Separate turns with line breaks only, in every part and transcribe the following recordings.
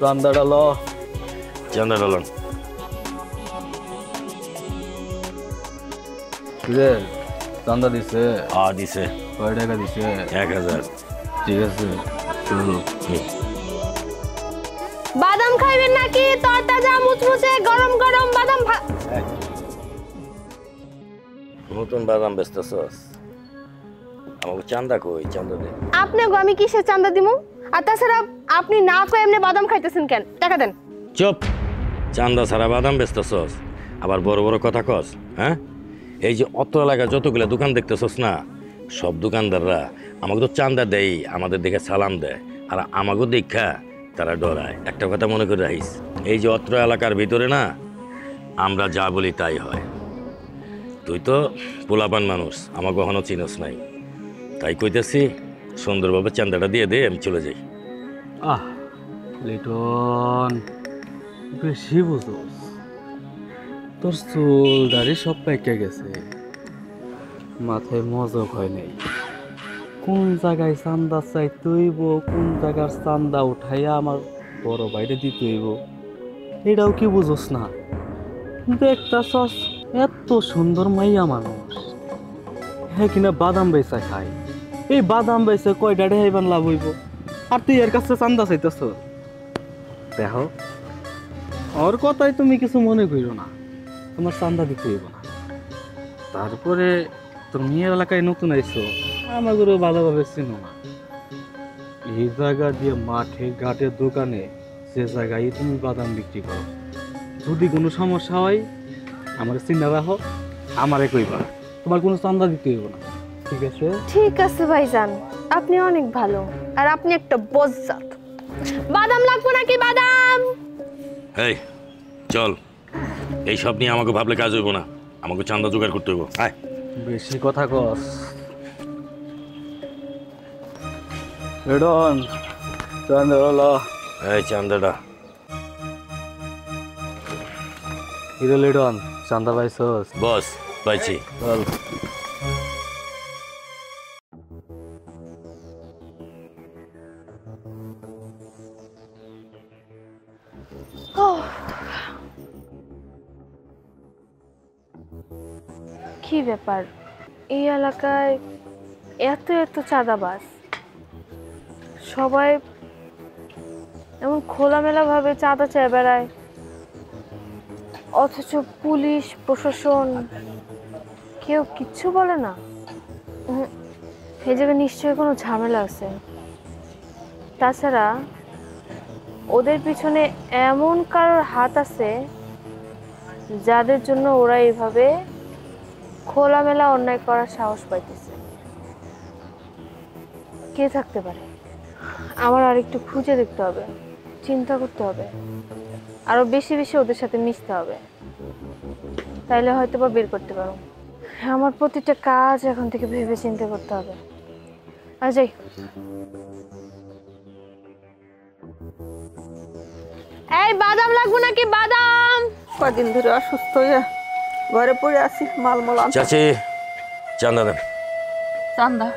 চান্দাটা ল
চান্দাটা loan
চান্দা দিছে
দিছে
কয় টাকা দিছে
1000
ঠিক আছে চলো
বাদাম খাইবেন নাকি তরতাজা মুচমুচে গরম গরম বাদাম
নতুন বাদাম বেচতেছস আমাকে চান্দা কই চান্দা দে
আপনি গো আমি কিসের চান্দা দিমু আর তাছাড়া আপনি না কই এমনি বাদাম খাইতেছেন কেন টাকা দেন
চুপ চান্দা ছাড়া বাদাম বেচতেছস আবার বড় বড় কথা কস হ্যাঁ এই যে অত এলাকা যতগুলা দোকান দেখতেছস না সব দোকানদাররা আমাকে তো চান্দা দেয় আমাদের দেখে সালাম দেয় আর আমাকে দেখা তারা ডরায় একটা কথা মনে করে রাখিস এই যে অত্র এলাকার ভিতরে না আমরা যা বলি তাই হয় তুই তো পোলাপান মানুষ আমাকে কখনো চিনস নাই তাই কইতেছি সুন্দরভাবে চান্দাটা দিয়ে দে আমি চলে যাই
লিটন বেশি বুঝোস তোর চুল দাড়ি সব পেকে গেছে মাথায় মজক হয় নাই কোন জায়গায় চান্দা চাইতে হইব কোন জায়গার চান্দা উঠাইয়া আমার বড় বাইরে দিতে হইব এটাও কি বুঝোস না দেখতাছস এত সুন্দর মাইয়া মানুষ হ্যাঁ কিনা বাদাম বেচা খায় এই বাদাম বেচে কয়টা ঢেইবান লাভ হইব আর তুই এর কাছে চান্দা চাইতেছ দেখো ওর কথাই তুমি কিছু মনে করো না তোমার চান্দা দিতে হইব না তারপরে তোর মেয়ে এলাকায় নতুন আইছো আমাদেরও ভালোভাবে চিনো না এই জায়গা দিয়ে মাঠে ঘাটে দোকানে যে জায়গায় তুমি বাদাম বিক্রি করো যদি কোনো সমস্যা হয় আমার চিন্তা রাখো আমারে কইবা তোমার কোনো চান্দা দিতে হইব না
ঠিক আছে ভাইজান আপনি অনেক ভালো আর আপনি একটা বজ্জাত বাদাম লাগবে নাকি বাদাম
এই চল এই সব নিয়ে আমাকে ভাবলে কাজ হইব না আমাকে চান্দা জোগাড় করতে হইব আয়
বেশি কথা কস রেডন চান্দা ল
এই চান্দাটা
হিরো লেডন চান্দা পাইছস
বস পাইছি
চল
কি ব্যাপার এই এলাকায় এত এত চাঁদাবাজ সবাই এমন খোলামেলা ভাবে চাঁদা চেয়ে বেড়ায় অথচ পুলিশ প্রশাসন কেউ কিচ্ছু বলে না এই জায়গায় নিশ্চয়ই কোনো ঝামেলা আছে তাছাড়া ওদের পিছনে এমন কারোর হাত আছে যাদের জন্য ওরা এইভাবে খোলামেলা অন্যায় করার সাহস পাইতেছে কে থাকতে পারে আমার আর একটু খুঁজে দেখতে হবে চিন্তা করতে হবে আরো বেশি বেশি ওদের সাথে মিশতে হবে তাইলে হয়তো বা বের করতে পারো আমার প্রতিটা কাজ এখন থেকে ভেবে চিন্তা করতে হবে আর যাই এই বাদাম লাগবে নাকি বাদাম
কদিন ধরে অসুস্থ হয়ে ঘরে পড়ে আছি মালমল
চাচি চান্দা দেন
চান্দা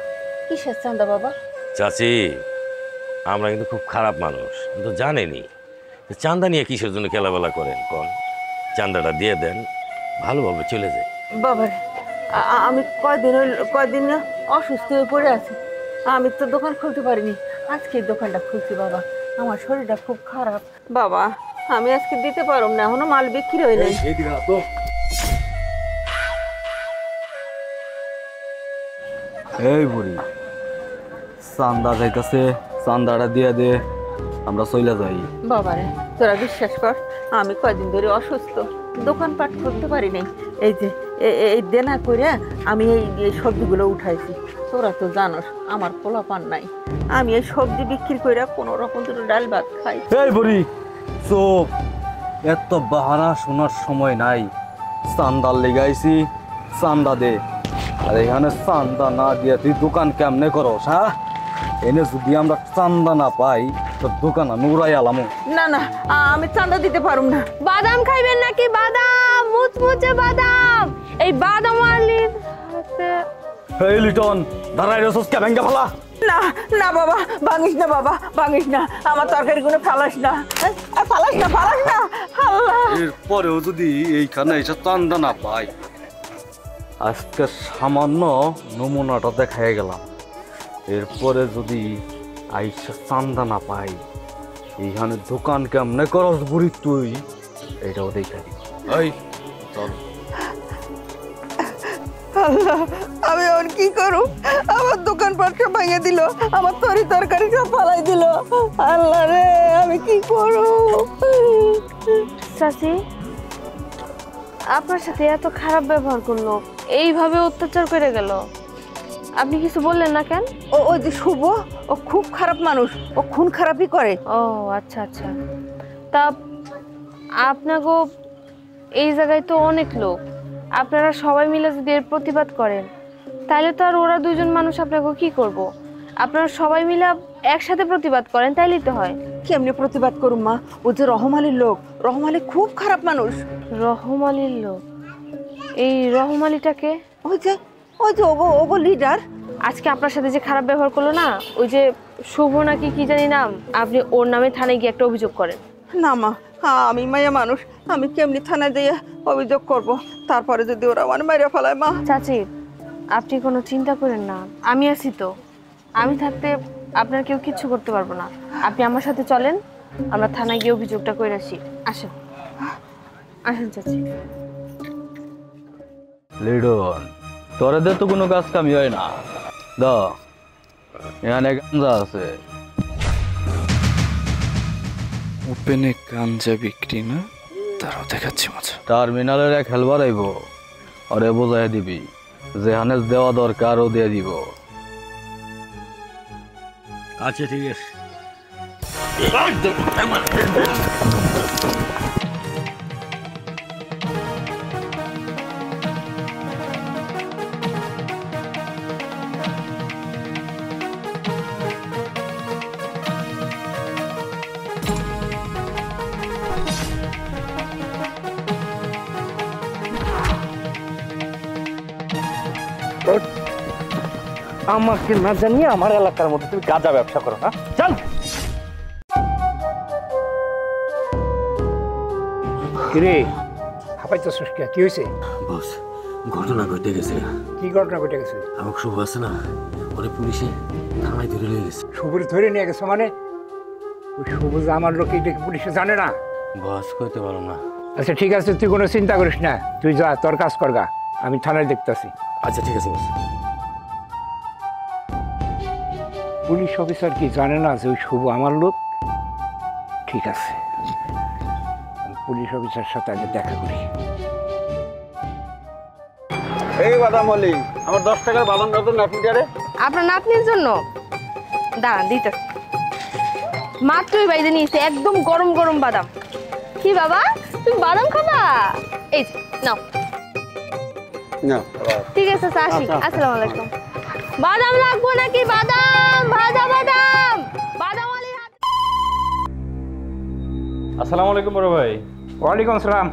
কিসের চান্দা বাবা
চাচি আমরা কিন্তু খুব খারাপ মানুষ কিন্তু জানেনি চান্দা নিয়ে কিসের জন্য খেলাবেলা করেন কোন চান্দাটা দিয়ে দেন ভালোভাবে চলে যায়
বাবা আমি কয়দিন অসুস্থ হয়ে পড়ে আছি আমি তো দোকান খুলতে পারিনি আজকে দোকানটা খুলছি বাবা আমার শরীরটা খুব খারাপ বাবা আমি আজকে দিতে পারব না এখনো মাল বিক্রি হয় নাই
এই বুড়ি চান্দা যাইতাছে চান্দাটা দিয়ে দে আমরা চলে যাই
বাবারে তোরা বিশ্বাস কর আমি কয়দিন ধরে অসুস্থ দোকানপাট করতে পারি নাই এই যে এই দেনা করে আমি এই সবজিগুলো উঠাইছি তোরা তো জানোস আমার পোলাপান নাই আমি এই সবজি বিক্রি করে কোনো রকম দুটো ডাল ভাত খাই
এই বুড়ি চোপ এত বাহানা শোনার সময় নাই চান্দার লেগাইছি চান্দা দে আর এখানে চান্দা না দিয়ে তুই দোকান কেমনে করস হ্যাঁ এনে যদি আমরা চান্দা না পাই তো দোকান আমি উড়াই আলামো
না না আমি চান্দা দিতে পারুম না
বাদাম খাইবেন নাকি বাদাম মুচমুচে বাদাম এই বাদাম আলির হাতে
এই লিটন দাঁড়াই রেছস কে ভেঙ্গা ফেলা
না না বাবা, ভাঙিস না বাবা, ভাঙিস না, আমার তরকারিগুলো ফালাস না, ফালাস না, ফালাস না। আল্লাহ,
এরপরেও যদি এইখানে এসে চান্দা না পাই, আজকে সামান্য নমুনাটা দেখাই গেলাম, এরপরে যদি আইসা চান্দা না পাই, এইখানে দোকান কেমনে করস বুড়ি তুই, এইটাও দেখে এই চল।
আল্লাহ, আমি আর কি করু? আমার দোকানপাট সব ভেঙে দিল, আমার তরকারি সব ফালাই দিল। আল্লাহ রে, আমি কি করু?
চাচি, আপনার সাথে এত খারাপ ব্যবহার করলো, এইভাবে অত্যাচার করে গেল, আপনি কিছু বললেন না কেন?
ওই যে শুভ, ও খুব খারাপ মানুষ, ও খুন খারাপই করে।
ও আচ্ছা আচ্ছা। তা আপনাগো এই জায়গায় তো অনেক লোক, আপনারা সবাই মিলে যদি এর প্রতিবাদ করেন, তাহলে তো আর ওরা দুজন মানুষ আপনাকে কি করব? আপনারা সবাই মিলে একসাথে প্রতিবাদ করেন, তাইলেই তো হয়।
কেমনে প্রতিবাদ করুম মা? ও যে রহম আলীর লোক, রহম আলী খুব খারাপ মানুষ।
রহম আলীর লোক? এই রহম আলীটাকে?
ওই যে ওগো লিডার।
আজকে আপনার সাথে যে খারাপ ব্যবহার করলো না, ওই যে শুভ নাকি কি জানি নাম, আপনি ওর নামে থানায় গিয়ে একটা অভিযোগ করেন।
না মা, আমি মায়া মানুষ, আমি কেমনি থানায় দিয়ে অভিযোগ করব? তারপরে যদি ওরা আমার মাইরা ফেলায়। মা
চাচি, আপনি কোনো চিন্তা করেন না, আমি আছি তো। আমি থাকতে আপনার কেউ কিচ্ছু করতে পারবো না। আপনি আমার সাথে চলেন, আমরা থানায় গিয়ে অভিযোগটা করে আসি। আসেন আসেন চাচি।
লিডন, তোরে দে তো কোনো কাজ কামি হয় না। দ এখানে গাঞ্জা আছে।
ওপেনে গাঞ্জা বিক্রি না? তারাও দেখাচ্ছি মজা।
টার্মিনালের এক হেলবার আইব, ওরে বোঝাই দিবি যেখানে দেওয়া দরকার ও দিয়ে দিব।
আচ্ছা ঠিক আছে।
আমাকে না জানিয়ে আমার এলাকার মধ্যে তুমি গাঁজা ব্যবসা করো না? চল। কিরে হাঁপাইতেছিস কে? কি হয়েছে?
বস, ঘটনা ঘটে গেছে।
কি ঘটনা ঘটে গেছে?
আমাকে শুভ আছে না, ওরে পুলিশে থানায় ধরে নিয়ে গেছে।
সবুজ ধরে নিয়ে গেছে মানে? ওই সবুজ আমার লোক, এটা কি পুলিশে জানে না?
বস কইতে পারো না।
আচ্ছা ঠিক আছে, তুই কোনো চিন্তা করিস না, তুই যা, তোর কাজ করগা, আমি থানায় দেখতেছি।
আচ্ছা ঠিক আছে বস।
পুলিশ অফিসার কি জানে না যে ওই শুভ আমার লোক? ঠিক আছে, আমি পুলিশ অফিসার সাথে আগে দেখা করি।
এই বাদাম বলি, আমার 10 টাকার বাদাম দাও তো নাতনিটারে।
আপনার নাতনির জন্য দাঁড়ান দিতে, মাত্রই বাইরে নিয়েছে একদম গরম গরম বাদাম। কি বাবা, তুমি বাদাম খাবা? এই যে নাও।
না
ঠিক আছে স্যার, আসি। আসসালামু আলাইকুম। বাদাম লাগবো নাকি? বাদাম, ভাজা বাদাম, বাদাম আলীর হাত।
আসসালামু আলাইকুম বড় ভাই।
ওয়ালাইকুম আসসালাম।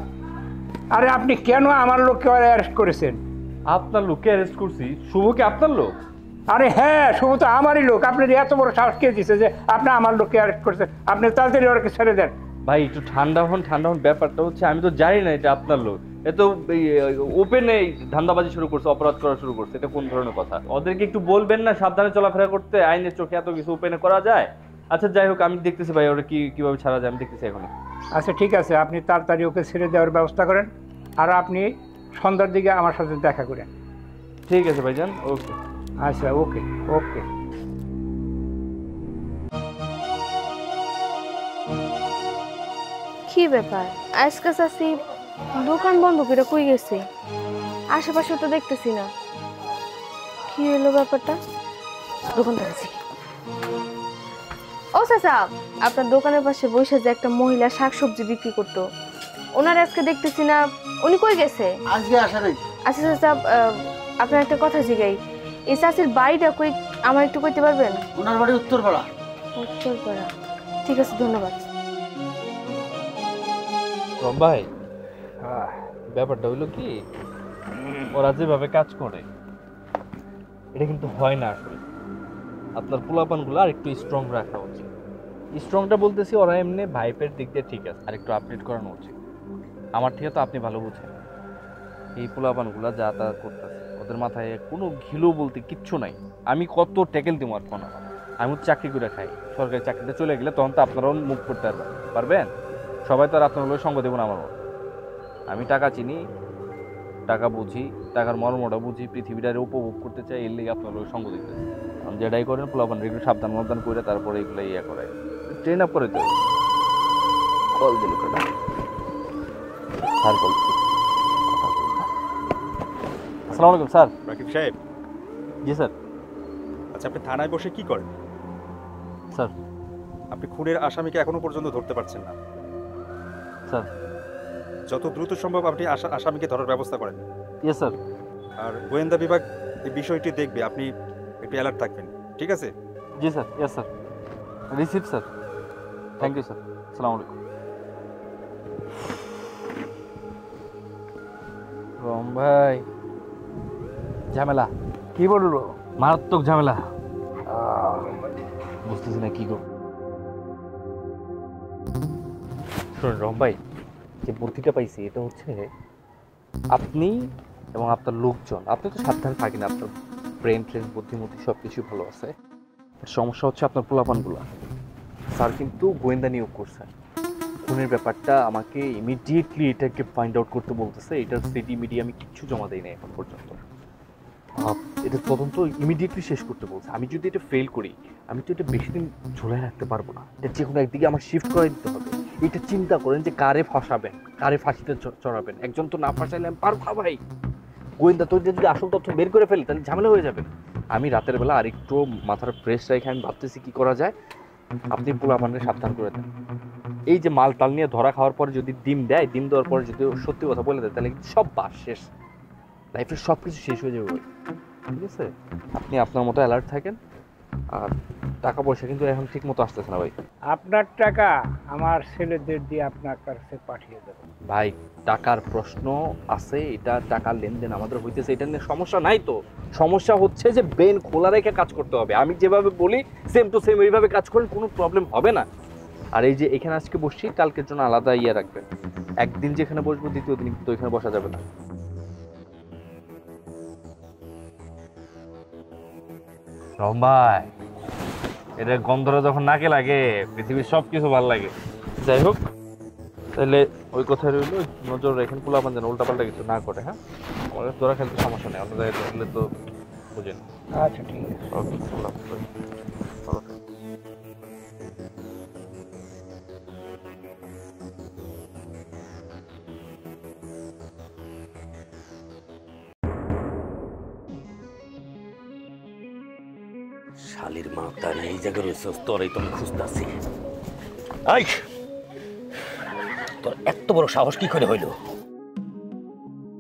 আরে আপনি কেন আমার লোককে অ্যারেস্ট করেছেন?
আপনার লোককে অ্যারেস্ট করছি? শুভ কি আপনার লোক?
আরে হ্যাঁ, শুভ তো আমারই লোক। আপনার এত বড় সাহস কে দিচ্ছে যে আপনি আমার লোককে অ্যারেস্ট করেছেন? আপনি তাড়াতাড়ি ওরকে ছেড়ে দেন।
ভাই একটু ঠান্ডা হন, ঠান্ডা হন। ব্যাপারটা হচ্ছে আমি তো জানি না এটা আপনার লোক। এ তো ওপেনে ধান্দাবাজি শুরু করছে, অপরাধ করা শুরু করছে। এটা কোন ধরনের কথা? ওদেরকে একটু বলবেন না সাবধানে চলাফেরা করতে? আইনের চোখে এত কিছু ওপেনে করা যায়? আচ্ছা যাই হোক, আমি দেখতেছি ভাই ওরা কিভাবে ছাড়া যায়, আমি দেখতেছি এখন।
আচ্ছা ঠিক আছে, আপনি তাড়াতাড়ি ওকে ছেড়ে দেওয়ার ব্যবস্থা করেন, আর আপনি সন্ধ্যার দিকে আমার সাথে দেখা করেন।
ঠিক আছে ভাইজান, ওকে।
আচ্ছা ওকে ওকে।
কি ব্যাপার, আজকে চাচি দোকান বন্ধ করে কই গেছে? আশেপাশে তো দেখতেছি না। কি হলো ব্যাপারটা? দোকানটা আছে। ও চাচা, আপনার দোকানের পাশে বসে যে একটা মহিলা শাকসবজি বিক্রি করতো, ওনার আজকে দেখতেছি না, উনি কই গেছে?
আজকে আসা নাই।
আচ্ছা চাচা, আপনার একটা কথা জিগাই, এই চাচির বাড়িটা কই আমার একটু কইতে পারবেন?
ওনার বাড়ি উত্তরপাড়া।
উত্তরপাড়া। ঠিক আছে, ধন্যবাদ।
ভাই ব্যাপারটা হইলো কি, ওরা যেভাবে কাজ করে এটা কিন্তু হয় না আসলে। আপনার পোলাপানগুলো আর একটু স্ট্রং রাখা উচিত। স্ট্রংটা বলতেছি ওরা এমনি ভাইপের দিক দিয়ে ঠিক আছে, আর একটু আপডেট করানো উচিত। আমার থেকে তো আপনি ভালো বুঝেন। এই পোলাপানগুলো যা তা করতেছে, ওদের মাথায় কোনো ঘিলো বলতে কিচ্ছু নাই। আমি কত ট্যাকেল দিব আর কোনো, আমি চাকরি করে খাই, সরকারি চাকরিতে চলে গেলে তখন তো আপনারাও মুখ করতে পারবেন। সবাই তো আর আপনার লোক সঙ্গ দেবো না আমার মতো। আমি টাকা চিনি, টাকা বুঝি, টাকার মর্মটা বুঝি, পৃথিবীটারে উপভোগ করতে চাই, এর লেগে আপনার লোক সঙ্গ দিতে। আমি যেটাই করেন পোলাপান একটু সাবধান মতদান করে তারপরে এগুলো ইয়ে করে ট্রেন আপ করে দেবো। কল দিল কেন? Sir call. আসসালামু আলাইকুম স্যার।
রাকিব সাহেব।
জি স্যার।
আচ্ছা, আপনি থানায় বসে কি করেন?
স্যার
আপনি খুনের আসামিকে এখনো পর্যন্ত ধরতে পারছেন না।
স্যার।
যত দ্রুত সম্ভব আপনি আসামিকে ধরার ব্যবস্থা করেন।
Yes sir.
আর গোয়েন্দা বিভাগ এই বিষয়টি দেখবে, আপনি একটু অ্যালার্ট থাকবেন, ঠিক আছে?
জি sir. Yes sir. Receive sir. Thank you sir. আসসালামু আলাইকুম। রম ভাই, ঝামেলা।
কি বললো?
মারাত্মক ঝামেলা। বুঝতেছি না কি করব। শুনুন রম ভাই, যে বুদ্ধিটা পাইছি এটা হচ্ছে আপনি এবং আপনার লোকজন, আপনি তো সাবধান থাকেন, আপনার ব্রেন ট্রেন বুদ্ধিমতি সব কিছু ভালো আছে। সমস্যা হচ্ছে আপনার পোলাপানগুলো। স্যার কিন্তু গোয়েন্দা নিয়োগ করছেন, খুনের ব্যাপারটা আমাকে ইমিডিয়েটলি এটাকে ফাইন্ড আউট করতে বলতেছে। এটার সিডি মিডিয়া আমি কিচ্ছু জমা দিই না এখন পর্যন্ত। এটা তদন্ত ইমিডিয়েটলি শেষ করতে বলছে। আমি যদি এটা ফেল করি, আমি তো এটা বেশি দিন ঝোলায় রাখতে পারবো না। এটা যে কোনো একদিকে আমার শিফট করে দিতে হবে। এটা চিন্তা করেন যে কারে ফাঁসাবেন, কারে ফাঁসিতে চড়াবেন। একজন তো না ফাঁসাইলে আমি পারবো না ভাই। গোয়েন্দা তো যদি আসল তথ্য বের করে ফেলি তাহলে ঝামেলা হয়ে যাবে। আমি রাতের বেলা আরেকটু মাথার ফ্রেশ রেখে আমি ভাবতেছি কি করা যায়। আপনি পোলাপানকে সাবধান করে দেন। এই যে মাল তাল নিয়ে ধরা খাওয়ার পরে যদি ডিম দেয়, ডিম দেওয়ার পরে যদি সত্যি কথা বলে দেয়, তাহলে কিন্তু সব বাস শেষ, লাইফের সব কিছু শেষ হয়ে যাবে ভাই। ঠিক আছে, আপনি আপনার মতো অ্যালার্ট থাকেন। আর টাকা পয়সা কিন্তু এখন ঠিক মতো আসতেছে না ভাই।
আপনার টাকা আমার ছেলেদের দিয়ে আপনার কাছে পাঠিয়ে দেবো
ভাই। টাকার প্রশ্ন আছে, এটা টাকার লেনদেন আমাদের হইতেছে, এটা নিয়ে সমস্যা নাই তো। সমস্যা হচ্ছে যে ব্রেন খোলা রেখে কাজ করতে হবে। আমি যেভাবে বলি সেম টু সেম ওইভাবে কাজ করেন, কোনো প্রবলেম হবে না। আর এই যে এখানে আজকে বসছি, কালকের জন্য আলাদা ইয়ে রাখবেন। একদিন যেখানে বসবো দ্বিতীয় দিন কিন্তু ওইখানে বসা যাবে না। রম্বাই, এটা গন্ধটা যখন নাকে লাগে পৃথিবীর সব কিছু ভালো লাগে। যাই হোক, তাহলে ওই কথাই রইল, নজর রেখেন পোলাপান যেন উল্টাপাল্টা কিছু না করে। হ্যাঁ, আমাদের তোরা খেলতে সমস্যা নেই, অন্য জায়গায় খেললে তো বুঝেন।
আচ্ছা ঠিক আছে।
ওকে, ভালো থাকবেন।
শালির মা তার এই জায়গায় রয়েছে, তোরাই তো আমি খুঁজতেছি। আই, তোর এত বড় সাহস কি করে হইল?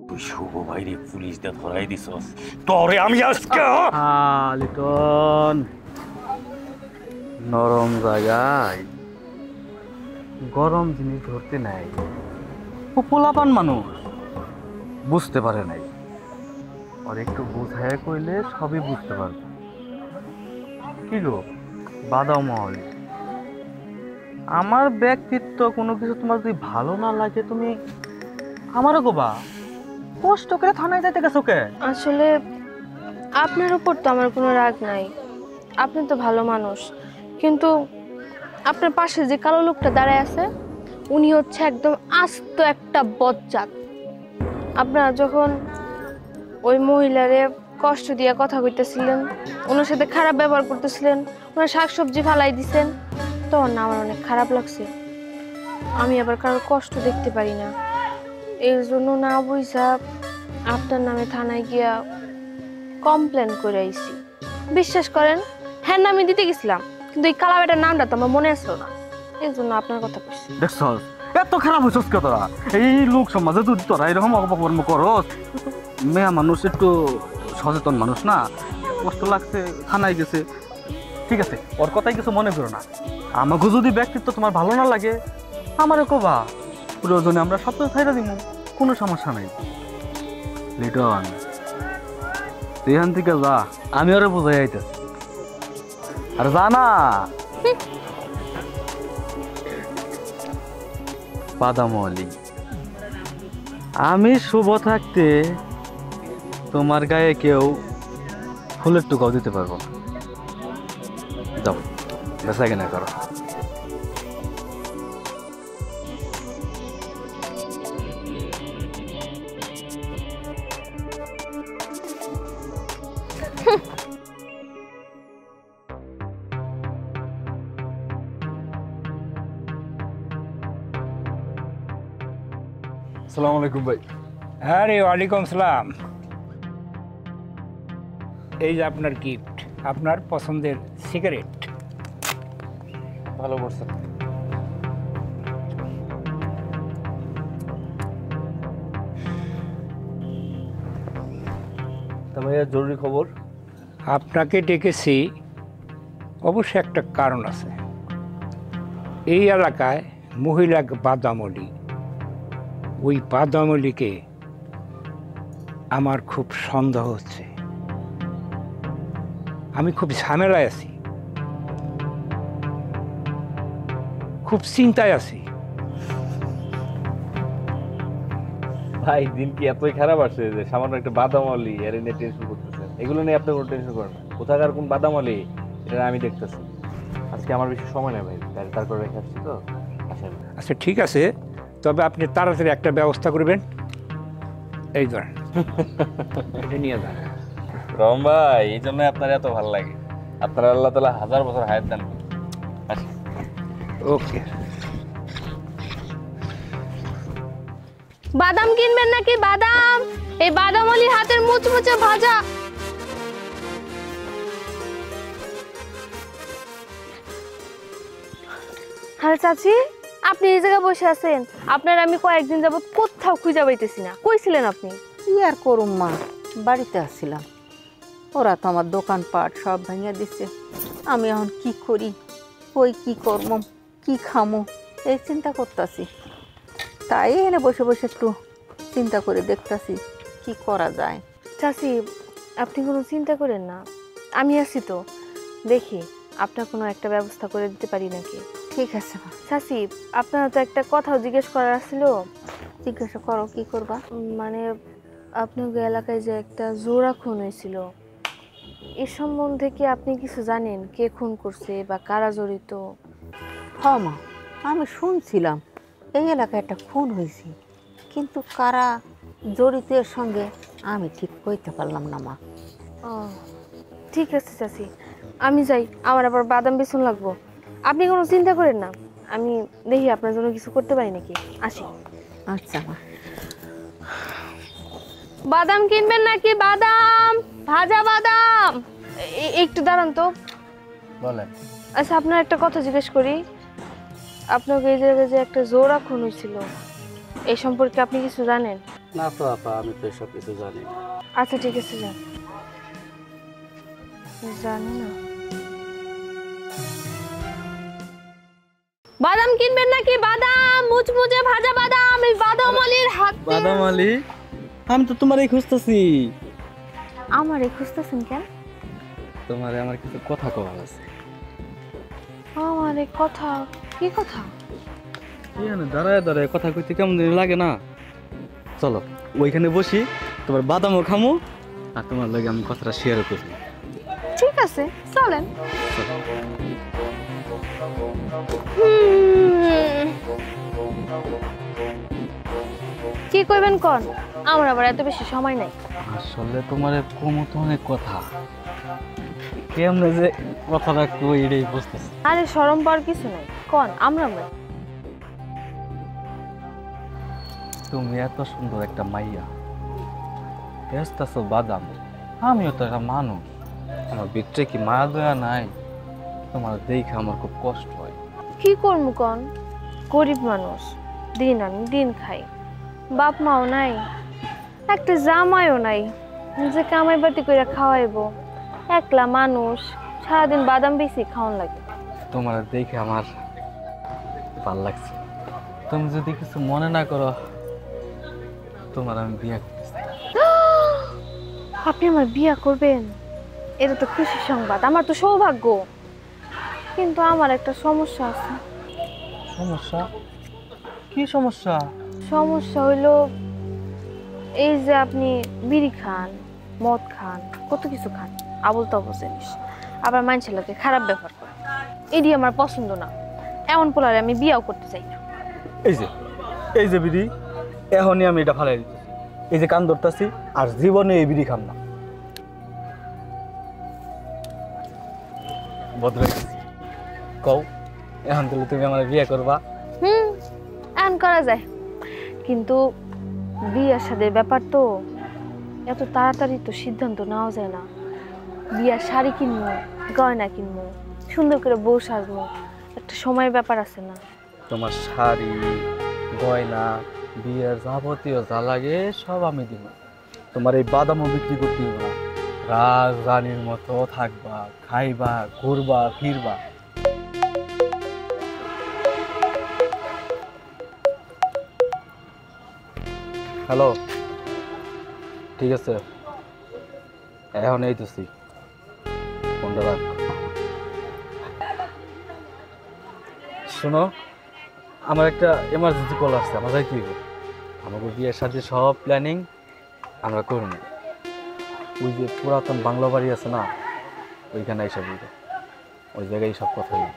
তুই শুভ ভাইরে পুলিশ দিয়ে ধরাই দিছস, তোরে আমি আজকে
লিটন নরম জায়গায় গরম জিনিস ধরতে নাই। ও পোলাপান মানুষ বুঝতে পারে নাই, আর একটু বুঝায় কইলে সবই বুঝতে পারবে। কি গো বাদামল, আমার ব্যক্তিত্ব কোনো কিছু তোমার যদি ভালো না লাগে তুমি আমারও গোবা কষ্ট করে থানায় যাইতে গেছো কে?
আসলে আপনার উপর তো আমার কোনো রাগ নাই, আপনি তো ভালো মানুষ, কিন্তু আপনার পাশে যে কালো লোকটা দাঁড়ায় আছে উনি হচ্ছে একদম আস্ত একটা বজ্জাত। আপনারা যখন ওই মহিলারে কষ্ট দিয়ে কথা কইতেছিলেন, ওনার সাথে খারাপ ব্যবহার করতেছিলেন, ওনার শাকসবজি ফালাই দিছেন, তখন না আমার অনেক খারাপ লাগছে। আমি আবার কারোর কষ্ট দেখতে পারি না, এর জন্য না বুঝা আপনার নামে থানায় গিয়া কমপ্লেন করে আইছি। বিশ্বাস করেন, হ্যাঁ আমি দিতে গেছিলাম, কিন্তু এই কালা বেটার নামটা তো আমার মনে আসলো না, এর জন্য আপনার কথা বলছি।
দেখছস এত খারাপ হইছস কে তোরা? এই লোক সমাজে যদি তোরা এরকম অপকর্ম করস, মেয়া মানুষ একটু সচেতন মানুষ না, কষ্ট লাগছে থানায় গেছে, ঠিক আছে, ওর কথাই কিছু মনে করো না। আমাকে যদি ব্যক্তিত্ব তোমার ভালো না লাগে আমারও কবা, প্রয়োজনে আমরা সপ্তাহ ছাইরা দিব, কোনো সমস্যা নেই। লিটন তুই এখান থেকে যা, আমি ওরা বোঝাই আইতেছি। আর জানা বাদামলি, আমি শুভ থাকতে তোমার গায়ে কেউ ফুলের টুকাও দিতে পারবো না। যাও বেচা কেনা করো।
আসসালামু আলাইকুম ভাই।
আরে ওয়ালাইকুম সালাম। এই যে আপনার গিফট, আপনার পছন্দের সিগারেট।
ভালো করছেন। তা ভাইয়া জরুরি খবর।
আপনাকে ডেকেছি অবশ্য একটা কারণ আছে। এই এলাকায় মহিলা বাদামলি, ওই বাদামলিকে আমার খুব সন্দেহ হচ্ছে। আমি খুব ঝামেলায় আছি, খুব চিন্তায় আছি।
ভাই দিন কি এতই খারাপ আসছে যে সামান্য একটা বাদামলি এর নিয়ে টেনশন করতেছেন? এগুলো নিয়ে আপনি কোনো টেনশন করেন না। কোথাকার কোন বাদামলি এটা আমি দেখতেছি। আজকে আমার বেশি সময় নেই ভাই, গাড়ি তার করে রেখে আসছি তো। আসেন।
আচ্ছা ঠিক আছে, তবে আপনি তাড়াতাড়ি একটা ব্যবস্থা করবেন। এই ধরেন, এটা নিয়ে যান।
রম ভাই, এই জন্য আপনার এত ভালো লাগে। আপনার আল্লাহ তাআলা 1000 বছর হায়াত দান করুন। আসেন।
ওকে।
বাদাম কিনবেন নাকি বাদাম? এই বাদামলি হাতের মুচমুচে ভাজা। আরে চাচি, আপনি এই জায়গায় বসে আছেন? আপনার আমি কয়েকদিন যাবত কোথাও খুঁজে পাইতেছি না। কইছিলেন আপনি?
কি আর করুম মা, বাড়িতে আসছিলাম। ওরা তো আমার দোকানপাট সব ভেঙে দিচ্ছে। আমি এখন কি করি, কই কি করবো, কি খামো, এই চিন্তা করতেছি। তাই এনে বসে বসে একটু চিন্তা করে দেখতেছি কি করা যায়।
চাচি, আপনি কোনো চিন্তা করেন না, আমি আছি তো। দেখি আপনার কোনো একটা ব্যবস্থা করে দিতে পারি নাকি।
ঠিক আছে মা,
চাচি, আপনার তো একটা কথাও জিজ্ঞেস করার ছিল।
জিজ্ঞাসা করো, কি করবা?
মানে আপনার এলাকায় যে একটা জোড়া খুন হয়েছিল, এ সম্বন্ধে কি আপনি কিছু জানেন? কে খুন করছে বা কারা জড়িত?
হ মা, আমি শুনছিলাম এই এলাকায় একটা খুন হয়েছে, কিন্তু কারা জড়িত এর সঙ্গে আমি ঠিক কইতে পারলাম না মা।
ও ঠিক আছে চাচি, আমি যাই, আমার আবার বাদাম বেসন লাগবো। আপনি কোনো চিন্তা করেন না, আমি দেখি আপনার জন্য কিছু করতে পারি নাকি। আসি।
আচ্ছা মা।
বাদাম কিনবেন নাকি বাদাম? ভাজা বাদাম। একটু দাঁড়ান তো।
বলেন।
আচ্ছা, আপনার একটা কথা জিজ্ঞেস করি। আপনাকে এই জায়গায় যে একটা জোড়া খুন হয়েছিল, এই সম্পর্কে আপনি কিছু জানেন?
না তো আপা, আমি তো এসব কিছু জানি না।
আচ্ছা ঠিক আছে, যান। জানি না। বাদাম কিনবেন নাকি বাদাম? মুচমুচে ভাজা বাদাম, এই বাদামলির হাত।
বাদামলি, আমি তো তোমারই খুঁজতেছি।
আমারে খুঁজতেছেন কেন?
তোমারে আমার কিছু কথা কওয়ার আছে।
আমারে কথা? কি কথা?
দাঁড়ায় দাঁড়ায় কথা কইতে কেমন জানি লাগে না? চলো ওইখানে বসি, তোমার বাদামও খামো, আর তোমার লাগে আমি কথাটা শেয়ারও করি।
ঠিক আছে, চলেন। কি কইবেন কোন? আমার আবার এত বেশি সময় নাই।
আসলে তোমার কমও তো অনেক কথা, কেমনে যে কথাটা কই এটাই বুঝতেছি।
আরে শরম পাওয়ার কিছু নাই, কোন আমরা।
তুমি এত সুন্দর একটা মাইয়া, বেচতেছো বাদাম, আমিও তো একটা মানুষ, আমার ভিতরে কি মায়া দয়া নাই? তোমার দেখে আমার খুব কষ্ট হয়।
কি করবো কোন? গরিব মানুষ, দিন আনি দিন খাই, বাপ মাও নাই, একটা জামাইও নাই যে কামাই বাতি করে খাওয়াইবো। একলা মানুষ, সারাদিন বাদাম বেশি খাওয়ান লাগে।
তোমার দেখে আমার ভাল লাগছে। তুমি যদি কিছু মনে না করো, তোমার আমি বিয়ে করতে চাই।
আপনি আমার বিয়া করবেন? এটা তো খুশির সংবাদ, আমার তো সৌভাগ্য। কিন্তু আমার একটা সমস্যা আছে।
সমস্যা? কি সমস্যা?
সমস্যা হইলো এই যে আপনি বিড়ি খান, মদ খান, কত কিছু খান, আবল তাবল জিনিস, আবার মানুষের লোকে খারাপ ব্যবহার করেন। এটি আমার পছন্দ না। এমন পোলারে আমি বিয়াও করতে চাই না।
এই যে বিড়ি, এখনই আমি এটা ফালাই দিতেছি। এই যে কান ধরতেছি, আর জীবনে এই বিড়ি খাম না। বদলে গেছি। কও, এখন তাহলে তুমি আমার বিয়ে করবা?
এমন করা যায়, কিন্তু বিয়ার সাথে ব্যাপার তো, এত তাড়াতাড়ি তো সিদ্ধান্ত নেওয়া যায় না। বিয়ার শাড়ি কিনবো, গয়না কিনবো, সুন্দর করে বউ সাজবো, একটা সময়ের ব্যাপার আছে না?
তোমার শাড়ি, গয়না, বিয়ের যাবতীয় যা লাগে সব আমি দিব। তোমার এই বাদামও বিক্রি করতে দিব না। রাজ রানীর মতো থাকবা, খাইবা, ঘুরবা, ফিরবা। হ্যালো, ঠিক আছে, এখন এইতেছি, ফোনটা রাখ। শোনো, আমার একটা এমার্জেন্সি কল আসছে, আমার যাইতে হইব। আমাকে বিয়ের সাথে সব প্ল্যানিং আমরা করব। ওই যে পুরাতন বাংলা বাড়ি আছে না, ওইখানে এসে বলবো, ওই জায়গায় সব কথা বলবো।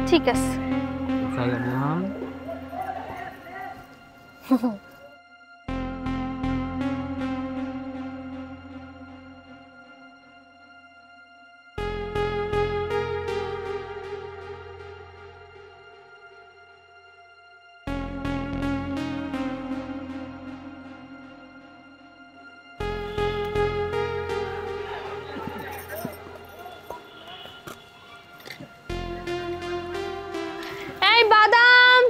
ঠিক আছে। এই বাদাম,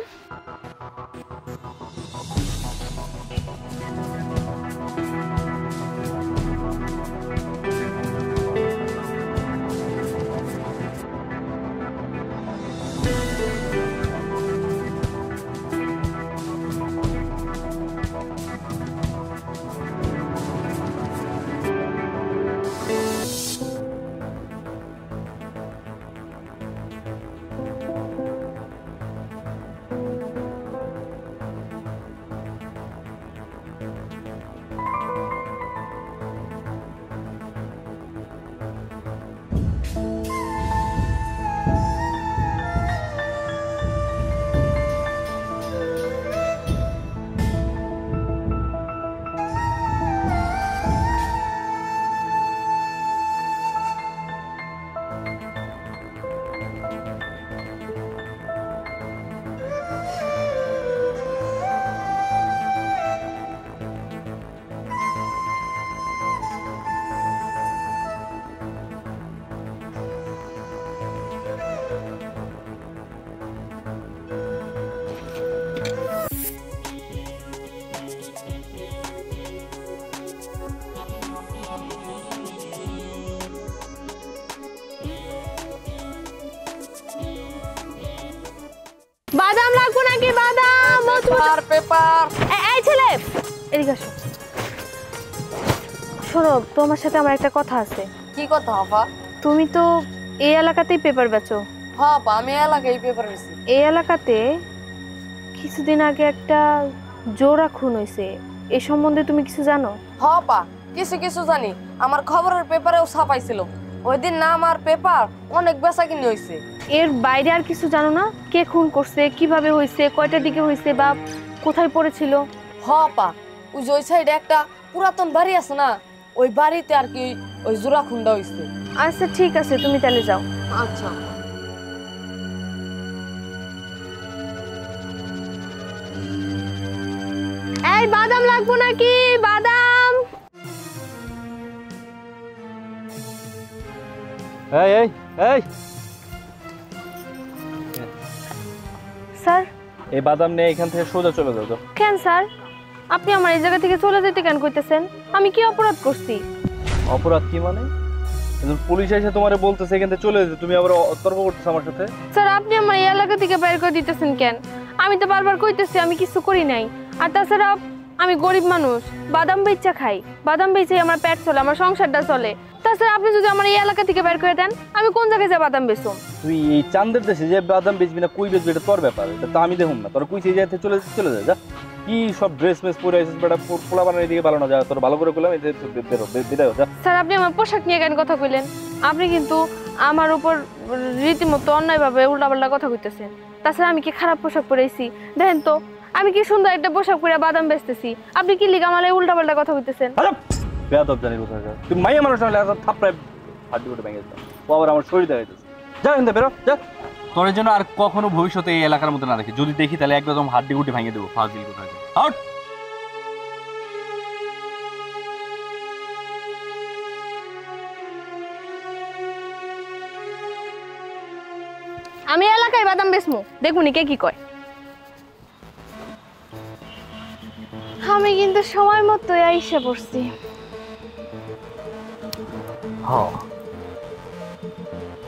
বাদাম লাগবো নাকি? বাদাম, পেপার। এই ছেলে, এদিকে আসো। শোনো, তোমার সাথে আমার একটা কথা আছে।
কি কথা আপা?
তুমি তো এই এলাকাতেই পেপার বেচো।
হ্যাঁ আপা, আমি এলাকায় পেপার বেচি।
এই এলাকাতে কিছুদিন আগে একটা জোড়া খুন হয়েছে, এই সম্বন্ধে তুমি কিছু জানো?
হ্যাঁ আপা, কিছু কিছু জানি। আমার খবরের পেপারেও ছাপাইছিল। ওই দিন নাম আর পেপার অনেক বেচা কিনে হয়েছে।
এর বাইরে আর কিছু জানো না? কে খুন করছে, কিভাবে হয়েছে, কয়টার দিকে হয়েছে, বা কোথায় পড়েছিল?
হ্যাঁ আপা, ওই যে ওই সাইডে একটা পুরাতন বাড়ি আছে না, ওই বাড়িতে আর কি ওই জোড়া খুনটা হয়েছে।
আচ্ছা ঠিক আছে, তুমি তাহলে যাও।
আচ্ছা।
এই বাদাম লাগবো নাকি? বাদাম।
এই এই এই
স্যার,
এই বাদাম নিয়ে এখান থেকে সোজা চলে যাও তো।
কেন স্যার, আপনি আমার এই জায়গা থেকে চলে যেতে কেন কইতেছেন? আমি কি অপরাধ করছি?
অপরাধ কি মানে? পুলিশ এসে তোমারে বলতেছে এখান থেকে চলে যেতে, তুমি আবার তর্ক করতেছো আমার সাথে।
স্যার, আপনি আমার এই এলাকা থেকে বের করে দিতেছেন কেন? আমি তো বারবার কইতেছি আমি কিছু করি নাই। আর তাছাড়া আমি গরিব মানুষ, বাদাম বেচা খাই, বাদাম বেচে আমার পেট চলে, আমার সংসারটা চলে। তাছাড়া আপনি যদি আমার এই এলাকা থেকে বের করে দেন আমি কোন জায়গায় যা বাদাম বেচুম?
তুই এই চান্দের দেশে যে বাদাম বেচবি না কই বেচবি এটা তোর ব্যাপার, এটা তো আমি দেখুন না। তোর কই সেই জায়গাতে চলে যায় যা। কি সব ড্রেস মেস পরে আসিস বেটা, পোলা বানানোর দিকে ভালো না যা। তোর ভালো করে করলাম এই বিদায় যা।
স্যার আপনি আমার পোশাক নিয়ে কেন কথা কইলেন? আপনি কিন্তু আমার উপর রীতিমতো অন্যায়ভাবে উল্টাপাল্টা কথা কইতেছেন। তাছাড়া আমি কি খারাপ পোশাক পরেছি? দেখেন তো আমি কি সুন্দর একটা পোশাক পরে বাদাম বেচতেছি, আপনি কি লিগা আমার উল্টাপাল্টা কথা কইতেছেন?
বেয়াদব জানি কোথায় তুই মাইয়া মানুষ হলে থাপড়ায় হাড্ডি গুটে ভেঙে দিতাম। ও আবার আমার শরীর দেখাইতেছে। যা এনতে বেরো যা। তোর জন্য আর কখনো ভবিষ্যতে এই এলাকার মধ্যে না দেখি, যদি দেখি তাহলে একদম হাড্ডি গুটে ভেঙে দেবো। ফাজিল কোথায় আউট।
আমি এলাকায় বাদাম বেচমু, দেখুনি কে কি কয়। আমি কিন্তু সময় মতো আইসা পড়ছি।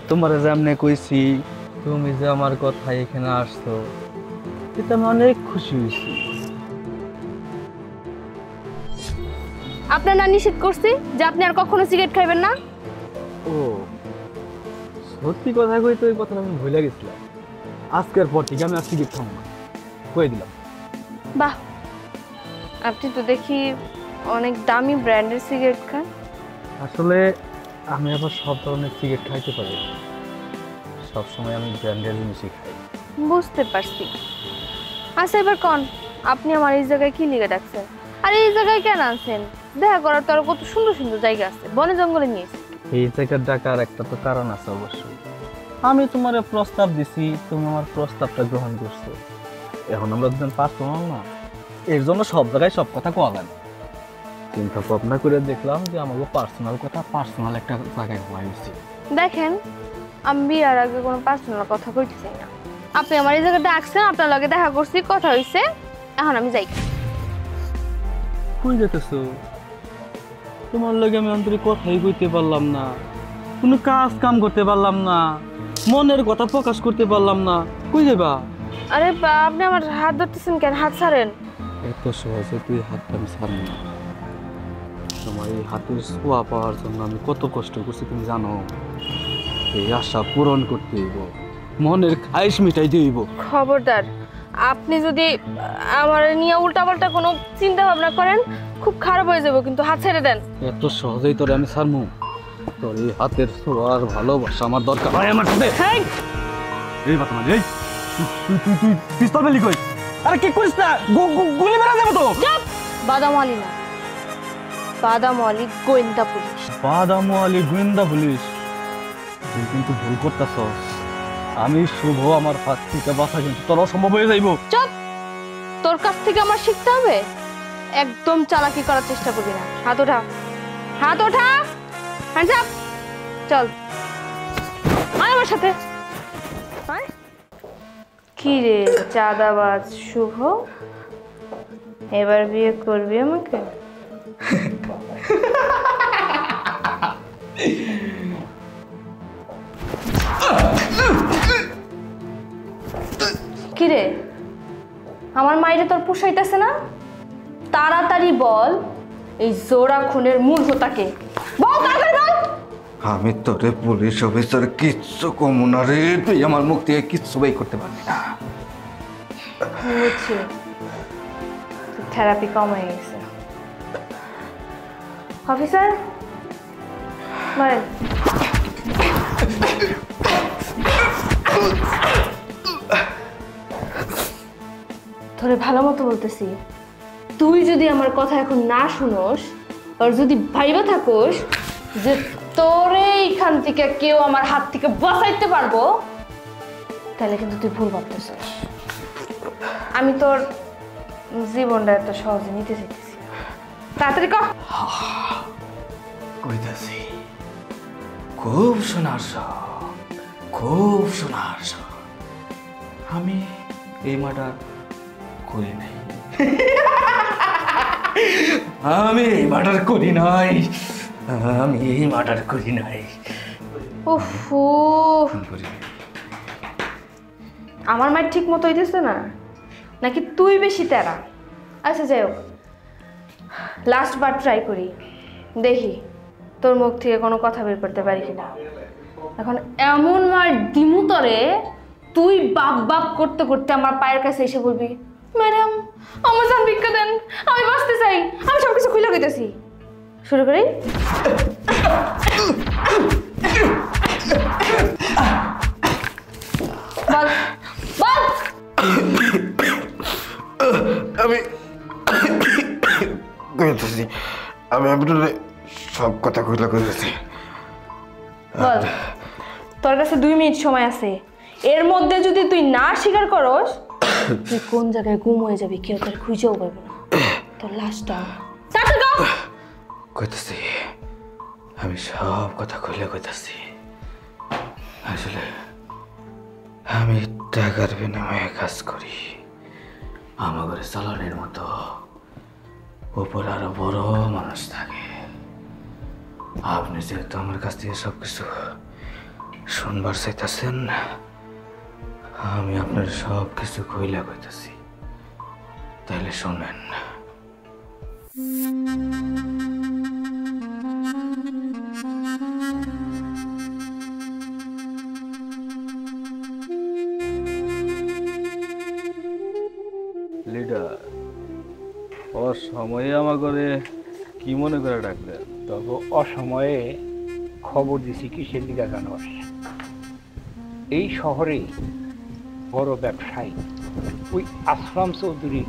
তোমার যেমনে কইছি তুমি যে আমার কথা এখানে আসছো এতে আমি অনেক খুশি হয়েছি।
আপনার না নিষেধ করছি যে আপনি আর কখনো সিগারেট খাইবেন না?
ও সত্যি কথা কই তো এই কথাটা আমি ভুলে গেছিলাম। আজকের পর থেকে আমি আর সিগারেট খাবো না, কই দিলাম।
বাহ, আপনি তো দেখি অনেক দামি ব্র্যান্ডের সিগারেট খান।
আসলে আমি আবার সব ধরনের সিগারেট খাইতে পারি, সবসময় আমি ব্র্যান্ডের জিনিসই খাই।
বুঝতে পারছি। আচ্ছা এবার কোন আপনি আমার এই জায়গায় কি লিগে ডাকছেন, আর এই জায়গায় কেন আনছেন? দেখা করার তো আর কত সুন্দর সুন্দর জায়গা আছে, বনে জঙ্গলে নিয়েছি।
এই জায়গার ডাকার একটা তো কারণ আছে অবশ্যই। আমি তোমার প্রস্তাব দিছি, তুমি আমার প্রস্তাবটা গ্রহণ করছো। এখন আমরা দুজন পার্সোনাল না, এর জন্য সব জায়গায় সব কথা কোয়া যায়। চিন্তা ভাবনা করে দেখলাম যে আমাকে পার্সোনাল কথা পার্সোনাল একটা জায়গায় হওয়া উচিত।
দেখেন আমি বিয়ার আগে কোনো পার্সোনাল কথা কইতে চাই না। আপনি আমার এই জায়গায় ডাকছেন, আপনার লগে দেখা করছি, কথা হইছে, এখন আমি যাই।
কই যেতেছো? তোমার লগে আমি অন্তরে কথাই কইতে পারলাম না, কোনো কাজ কাম করতে পারলাম না, মনের কথা প্রকাশ করতে পারলাম না, কই যাবা?
আরে আপনি আমার হাত ধরতেছেন কেন? হাত ছাড়েন।
এত সহজে তুই হাতটা আমি ছাড়বো না। তোমার এই হাতের ছোঁয়া পাওয়ার জন্য আমি কত কষ্ট করছি তুমি জানো। এই আশা পূরণ করতে হইব, মনের খাইশ মিটাই দিব।
খবরদার, আপনি যদি আমার নিয়ে উল্টাপাল্টা কোনো চিন্তা ভাবনা করেন খুব খারাপ হয়ে যাবো, কিন্তু হাত ছেড়ে দেন।
এত সহজেই তোরে আমি ছাড়মু? তোর এই হাতের ছোঁয়ার ভালোবাসা আমার দরকার হয় আমার সাথে। এই কথা মানে এই তুই পিস্তল বেলি কই? আরে কি করিস না, গুলি মেরা যাবে তো।
বাদাম আলী না, বাদাম আলী গোয়েন্দা পুলিশ।
বাদাম আলী গোয়েন্দা পুলিশ? তুই কিন্তু ভুল করতেছস। আমি শুভ আমার হাত থেকে বাঁচা কিন্তু তোর অসম্ভব হয়ে যাইব।
চুপ, তোর কাছ থেকে আমার শিখতে হবে। একদম চালাকি করার চেষ্টা করবি না। হাত ওঠা, হাত ওঠা, হ্যান্ডস আপ। চল আয় আমার সাথে। কি রে চাঁদাবাজ শুভ, এবার বিয়ে করবি আমাকে? কি রে আমার মাইরে তোর পুষাইতেছে না? তাড়াতাড়ি বল এই জোড়া খুনের মূল হোতাকে। বল তাড়াতাড়ি বল।
আমি তোরে পুলিশ অফিসার কিচ্ছু কমু না রে, তুই আমার মুখ থেকে কিচ্ছু বাই করতে পারবি না।
বুঝছি, থেরাপি কম হয়ে গেছে। অফিসার মারেন। তোরে ভালো মতো বলতেছি, তুই যদি আমার কথা এখন না শুনোস আর যদি ভাইবা থাকোস যে তোরে এইখান থেকে কেউ আমার হাত থেকে বাঁচাইতে পারবো, তাহলে কিন্তু তুই ভুল ভাবতেছিস। আমি তোর জীবনটা এত সহজে নিতে চাইতেছি। তাড়াতাড়ি কর।
কইতাছি খুব সোনার শখ, খুব সোনার শখ। আমি এই মার্ডার করি নাই, আমি এই মার্ডার করি নাই, আমি এই মার্ডার করি নাই।
ওহো, আমার মায়ের ঠিক মতো হইতেছে না নাকি তুই বেশি তেরা? আচ্ছা যাই হোক, লাস্ট বার ট্রাই করি, দেখি তোর মুখ থেকে কোনো কথা বের করতে পারি কিনা। এখন এমন মার দিমু তরে, তুই বাপ বাপ করতে করতে আমার পায়ের কাছে এসে বলবি, ম্যাডাম আমার জান ভিক্ষা দেন, আমি বাঁচতে চাই, আমি সব কিছু খুলে কইতেছি। শুরু করি। বল বল।
আমি কইতেছি, আমি আপনার সব কথা খুলে কইতেছি।
বল, তোর কাছে 2 মিনিট সময় আছে, এর মধ্যে যদি তুই না স্বীকার করস, তুই কোন জায়গায় গুম হয়ে যাবি, কেউ তোর খুঁজেও পাবে না, তোর লাশটা
কইতেছি, আমি সব কথা খুলে কইতেছি। আসলে আমি টাকার বিনিময়ে কাজ করি, আমার চালানের মতো উপর আরো বড় মানুষ থাকে। আপনি যেহেতু আমার কাছ থেকে সবকিছু শুনবার চাইতেছেন, আমি আপনার সব কিছু কইলা কইতেছি, তাইলে শোনেন।
লিডার, অসময়ে আমার ঘরে কি মনে করে ডাকলেন?
তবে অসময়ে খবর দিছি কিসের দিকে জানোস? এই শহরে বড় ব্যবসায়ী ওই আশরাম চৌধুরী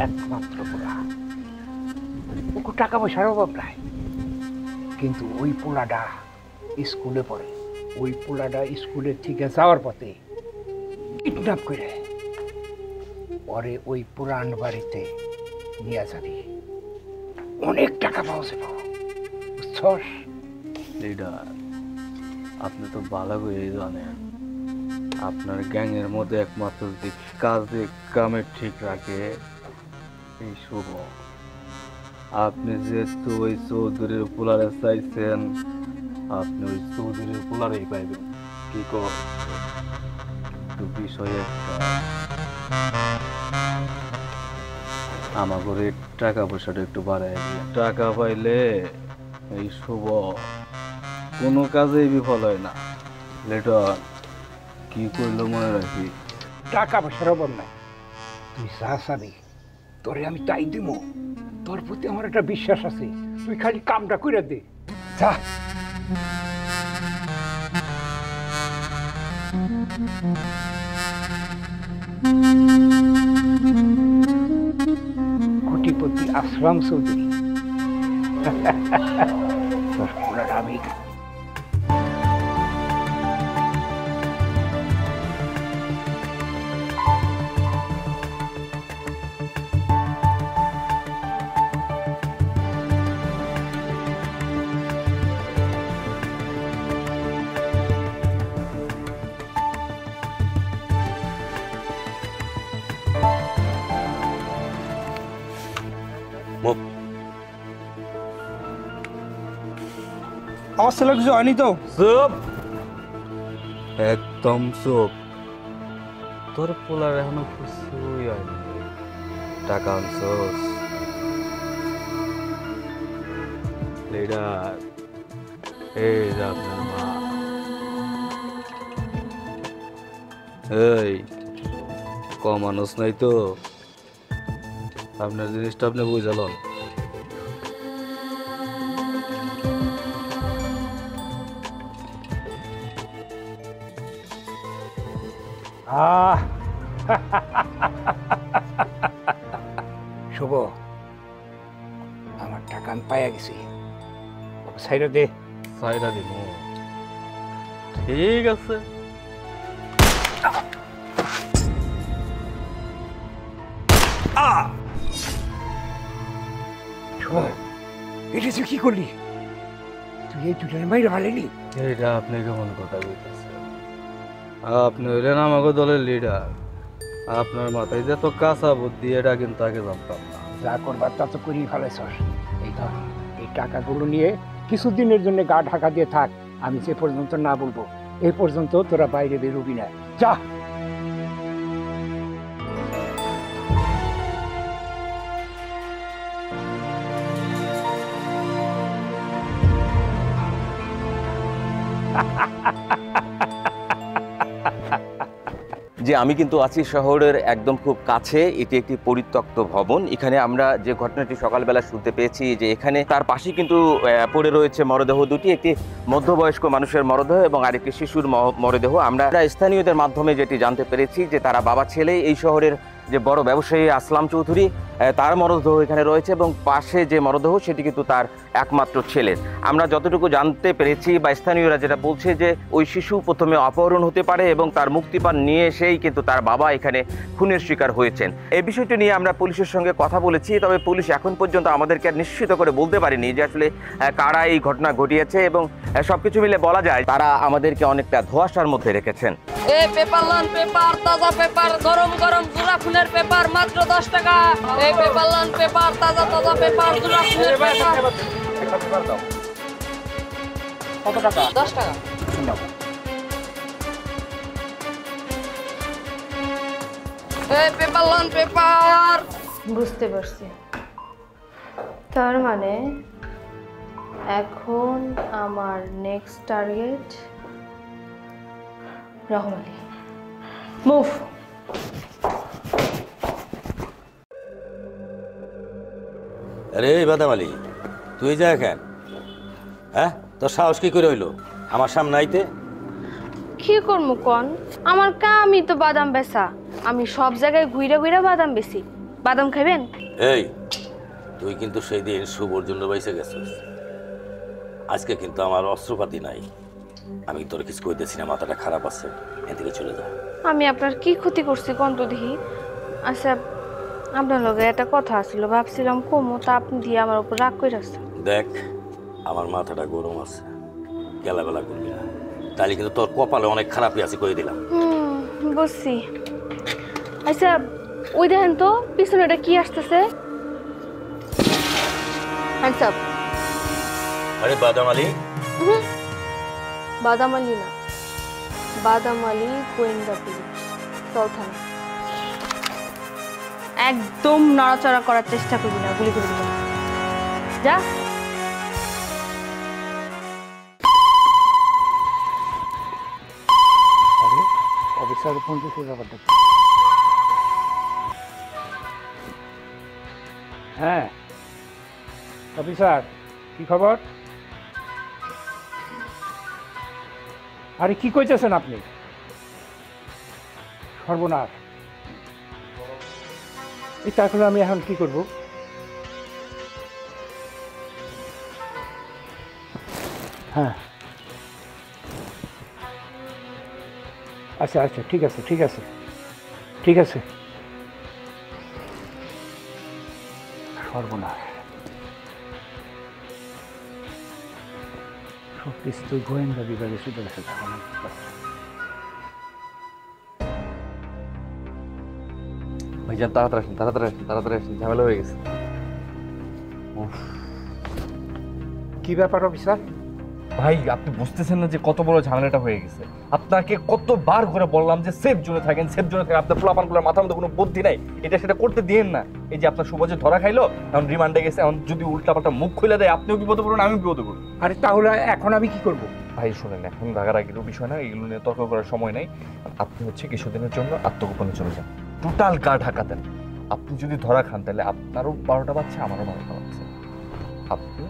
একমাত্র পোলা। ওকে টাকা পয়সার অভাব নাই, কিন্তু ওই পোলাটা স্কুলে পড়ে। ওই পোলাটা স্কুলের থেকে যাওয়ার পথে কিডন্যাপ করে পরে ওই পুরান বাড়িতে নিয়ে যাবি, অনেক টাকা পাওয়া যাবে, বুঝছস?
লিডার, আপনি তো ভালো করে জানেন আপনার গ্যাংয়ের মধ্যে একমাত্র যে কাজে কামে ঠিক রাখে এই শুভ। আপনি যেহেতু ওই চৌধুরীর পোলারে চাইছেন, আপনি ওই চৌধুরীর পোলারেই পাইবেন। কি কর একটু বিষয়ে আমার ঘরে টাকা পয়সাটা একটু বাড়াই দিয়ে, টাকা পাইলে এই শুভ কোনো কাজেই বিফল হয় না। লেটন কি করলো মনে রাখি,
টাকা পয়সার অভাব নাই, তুই যা চাবি তোরে আমি তাই দিব। তোর প্রতি আমার একটা বিশ্বাস আছে, তুই খালি কামটা করে দে, যা। কোটিপতি আশরাম চৌধুরী আমি
আমার ছেলে কিছু হয়নি তো?
চুপ, একদম চুপ। তোর পোলার এখনো কিছুই হয়নি, টাকা আনছোস? লিডার, এই যে আপনার মা। এই কম মানুষ নাই তো, আপনার জিনিসটা আপনি বুঝালেন।
শুভ, আমার টাকা আমি পাইয়া গেছি, সাইডে দে।
সাইডা দিব, ঠিক আছে।
এটা তুই কি করলি? তুই এই দুজনে বাইরে ভালেনি?
এইটা আপনি কেমন কথা বলতেছেন? আপনি হইলেন আমাকে দলের লিডার, আপনার মাথায় যে তো কাঁচা বুদ্ধি এটা কিন্তু আগে জানতাম না।
যা করবার তা তো করেই ফেলেছস। এই ধর, এই টাকাগুলো নিয়ে কিছুদিনের জন্য গা ঢাকা দিয়ে থাক, আমি যে পর্যন্ত না বলবো এই পর্যন্ত তোরা বাইরে বেরোবি না, যা।
যে আমি কিন্তু আছি শহরের একদম খুব কাছে। এটি একটি পরিত্যক্ত ভবন। এখানে আমরা যে ঘটনাটি সকালবেলা শুনতে পেয়েছি যে এখানে তার পাশেই কিন্তু পড়ে রয়েছে মরদেহ দুটি, একটি মধ্যবয়স্ক মানুষের মরদেহ এবং আরেকটি শিশুর মরদেহ। আমরা স্থানীয়দের মাধ্যমে যেটি জানতে পেরেছি যে তারা বাবা ছেলে, এই শহরের যে বড় ব্যবসায়ী আসলাম চৌধুরী, তার মরদেহ এখানে রয়েছে এবং পাশে যে মরদেহ সেটি কিন্তু তার একমাত্র ছেলের। আমরা যতটুকু জানতে পেরেছি বা স্থানীয়রা যেটা বলছে যে ওই শিশু প্রথমে অপহরণ হতে পারে এবং তার মুক্তিপণ নিয়ে এসেই কিন্তু তার বাবা এখানে খুনের শিকার হয়েছেন। এই বিষয়টি নিয়ে আমরা পুলিশের সঙ্গে কথা বলেছি, তবে পুলিশ এখন পর্যন্ত আমাদেরকে নিশ্চিত করে বলতে পারেনি যে আসলে কারা এই ঘটনা ঘটিয়েছে এবং সবকিছু মিলে বলা যায় তারা আমাদেরকে অনেকটা ধোঁয়াশার মধ্যে রেখেছেন।
এই পেপার লন পেপার, তাজা পেপার, গরম গরম জোড়া ফুলের পেপার মাত্র 10 টাকা। এই পেপার লন পেপার, তাজা তাজা পেপার, জোড়া ফুলের পেপার।
কত টাকা?
10 টাকা। এই পেপার লন পেপার।
বুঝতে পারছি, তার মানে এখন আমার নেক্সট টার্গেট রহম আলী। মুভ।
আরে বাদাম আলী, তুই যা এখন, হ্যাঁ? তোর সাহস কি করে হইলো আমার সামনে আইতে?
কি করবো কন, আমার কামই তো বাদাম বেচা। আমি সব জায়গায় ঘুরে ঘুরে বাদাম বেচি। বাদাম খাবেন?
এই, তুই কিন্তু সেই দিন শুভর জন্য বাইসে গেছিস। আজকে কিন্তু আমার অস্ত্রপাতি নাই। আমি তোর কিছু কইতেছি না, মাথাটা খারাপ আছে, এদিকে চলে যা।
আমি আপনার কি ক্ষতি করছি কোন তো দেখি। আচ্ছা, আপনার লগে একটা কথা আছিল, ভাবছিলাম কমো, তা আপনি দিয়ে আমার উপর রাগ করে রাখছেন।
দেখ, আমার মাথাটা গরম আছে, গেলাবেলা করবি না, তাহলে কিন্তু তোর কপালে অনেক খারাপই আছে, কই দিলাম।
বুঝছি। আচ্ছা, ওই দেখেন তো পিছনে এটা কি আসতেছে।
আরে বাদাম আলী।
বাদাম আলী না, বাদাম আলী গোয়েন্দা পুলিশ। চল থানা। একদম নড়াচড়া করার চেষ্টা করবি না, গুলি করে দিবি। যা।
অফিসার ফোন করতে ব্যাপারটা। হ্যাঁ অফিসার, কি খবর? আরে কি কইতেছেন আপনি? সর্বনাশ! এই তারপরে আমি এখন কি করব? হ্যাঁ আচ্ছা আচ্ছা, ঠিক আছে ঠিক আছে ঠিক আছে। সর্বনাশ! সব কিছু তো গোয়েন্দা বিভাগে শুধু গেছে।
ভাইজান তাড়াতাড়ি আসেন, তাড়াতাড়ি আসেন, তাড়াতাড়ি আসেন, ঝামেলা হয়ে গেছে।
কি ব্যাপার অফিসার?
ভাই, আপনি বুঝতেছেন না যে কত বড় ঝামেলাটা হয়ে গেছে। আপনাকে কতবার করে বললাম যে সেফ জোনে থাকেন, সেফ জোনে থাকেন। আপনার পোলাপানগুলোর মাথার মধ্যে কোনো বুদ্ধি নাই, এটা সেটা করতে দিয়েন না। এই যে আপনার সুবাজে ধরা খাইলো, এখন রিমান্ডে গেছে, এখন যদি উল্টাপাল্টা মুখ খুলে দেয় আপনিও বিপদে পড়ুন, আমিও বিপদে পড়ুন।
আরে তাহলে এখন আমি কি করব?
ভাই শোনেন, এখন রাগারাগিরও বিষয় না, এগুলো নিয়ে তর্ক করার সময় নাই। আপনি হচ্ছে কিছুদিনের জন্য আত্মগোপনে চলে যান, টোটাল গা ঢাকা দেন। আপনি যদি ধরা খান তাহলে আপনারও 12টা বাজছে, আমারও 12টা বাজছে। আপনি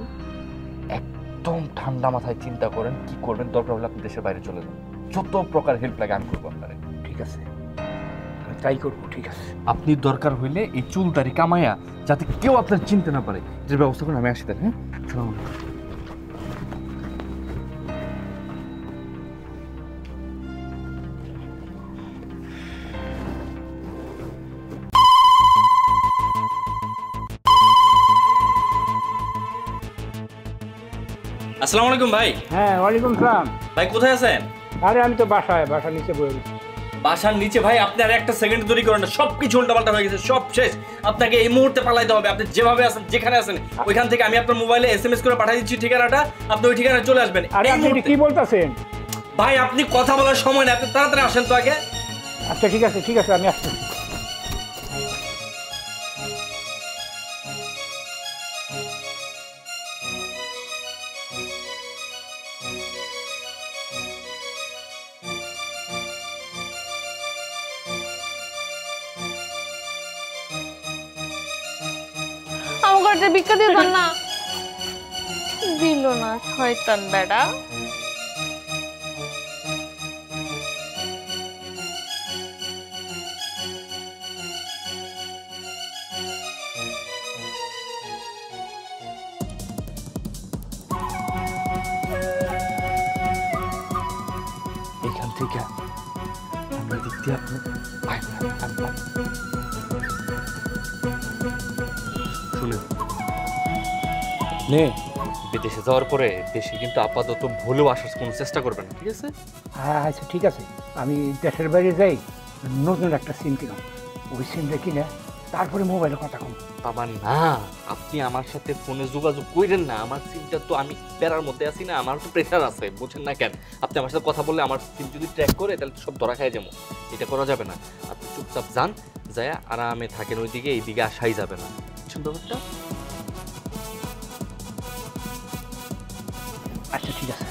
একদম ঠান্ডা মাথায় চিন্তা করেন কি করবেন, দরকার হলে আপনি দেশের বাইরে চলে যান। যত প্রকার হেল্প লাগে আমি করবো আপনার।
ঠিক আছে, তাই করবো। ঠিক আছে,
আপনি দরকার হইলে এই চুলদারি কামাইয়া যাতে কেউ আপনার চিনতে না পারে এটার ব্যবস্থা করেন, আমি আসি তাহলে। হ্যাঁ, চলো।
আসসালামু আলাইকুম ভাই।
হ্যাঁ ওয়ালাইকুম সালাম।
ভাই কোথায় আছেন?
আরে আমি তো বাসায়, বাসার নিচে বসে।
বাসার নিচে? ভাই আপনি আর একটা সেকেন্ড দেরি করেন না, সব কিছু উল্টাপাল্টা হয়ে গেছে, সব শেষ। আপনাকে এই মুহূর্তে পালাইতে হবে। আপনি যেভাবে আছেন, যেখানে আছেন ওইখান থেকে আমি আপনার মোবাইলে SMS করে পাঠিয়ে দিচ্ছি ঠিকানাটা, আপনি ওই ঠিকানায় চলে আসবেন।
আরে আপনি কি বলতেছেন?
ভাই আপনি কথা বলার সময় না, আপনি তাড়াতাড়ি আসেন তো আগে।
আচ্ছা ঠিক আছে ঠিক আছে, আমি আসছি।
কয়টা ভিক্ষা দিয়ে দেন না। দিল না শয়তান বেটা।
এখান থেকে আমরা দিক দিয়ে আপনি শুনে
নে বিদেশে যাওয়ার পরে দেশে কিন্তু আপাতত ভুলেও আসার কোনো চেষ্টা করবেন না, ঠিক আছে?
হ্যাঁ আচ্ছা ঠিক আছে, আমি দেশের বাইরে যাই, নতুন একটা সিম কিনাম, ওই সিমটা কিনে তারপরে মোবাইলে কথা কম।
বাবা না, আপনি আমার সাথে ফোনে যোগাযোগ করেন না। আমার সিমটা তো আমি বেড়ার মধ্যে আছি না, আমার তো প্রেশার আছে, বুঝেন না কেন? আপনি আমার সাথে কথা বললে আমার সিম যদি ট্র্যাক করে তাহলে তো সব ধরা খাই যাবো, এটা করা যাবে না। আপনি চুপচাপ যান, যায় আরামে থাকেন ওইদিকে, এইদিকে আসাই যাবে না, বুঝছেন ব্যাপারটা?
আচ্ছা ঠিক আছে,